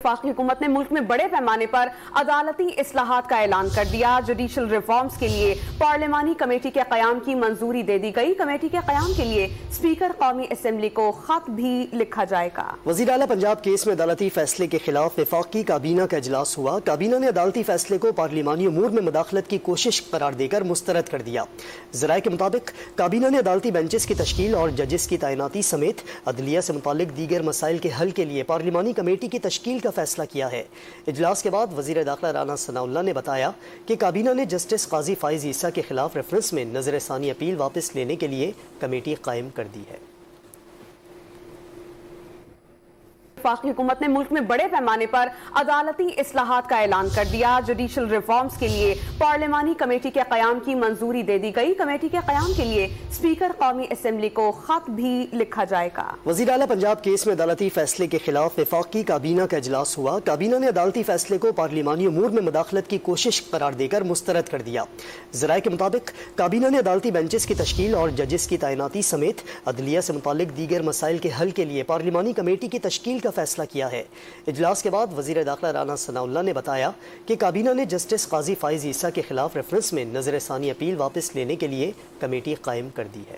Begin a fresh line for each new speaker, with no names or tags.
وفاقی حکومت نے ملک میں بڑے پیمانے پر عدالتی اصلاحات کا اعلان کر دیا۔ جوڈیشل ریفارمز کے لیے پارلیمانی کمیٹی کے قیام کی منظوری دے دی گئی۔ کمیٹی کے قیام کے لیے اسپیکر قومی اسمبلی کو خط بھی لکھا جائے گا۔
وزیر اعلیٰ پنجاب کیس میں عدالتی فیصلے کے خلاف وفاقی کابینہ کا اجلاس ہوا۔ کابینہ نے عدالتی فیصلے کو پارلیمانی امور میں مداخلت کی کوشش قرار دے کر مسترد کر دیا۔ ذرائع کے مطابق کابینہ نے عدالتی بینچز کی تشکیل اور ججز کی تعیناتی سمیت عدلیہ سے متعلق دیگر مسائل کے حل کے لیے پارلیمانی کمیٹی کی تشکیل کا فیصلہ کیا ہے۔ اجلاس کے بعد وزیر داخلہ رانا ثناء اللہ نے بتایا کہ کابینہ نے جسٹس قاضی فائز عیسیٰ کے خلاف ریفرنس میں نظر ثانی اپیل واپس لینے کے لیے کمیٹی قائم کر دی ہے۔
وفاقی حکومت نے ملک میں بڑے پیمانے پر عدالتی اصلاحات کا اعلان کر دیا۔ جوڈیشل ریفارمز کے لیے پارلیمانی کمیٹی کے قیام کی منظوری دے دی گئی۔ کمیٹی کے قیام کے لیے اسپیکر قومی اسمبلی کو خط بھی لکھا جائے گا۔
وزیر اعلیٰ پنجاب کیس میں عدالتی فیصلے کے خلاف وفاقی کابینہ کا اجلاس ہوا۔ کابینہ نے عدالتی فیصلے کو پارلیمانی امور میں مداخلت کی کوشش قرار دے کر مسترد کر دیا۔ ذرائع کے مطابق کابینہ نے عدالتی بینچز کی تشکیل اور ججز کی تعیناتی سمیت عدلیہ سے متعلق دیگر مسائل کے حل کے لیے پارلیمانی کمیٹی کی تشکیل کا فیصلہ کیا ہے۔ اجلاس کے بعد وزیر داخلہ رانا ثناء اللہ نے بتایا کہ کابینہ نے جسٹس قاضی فائز عیسیٰ کے خلاف ریفرنس میں نظر ثانی اپیل واپس لینے کے لیے کمیٹی قائم کر دی ہے۔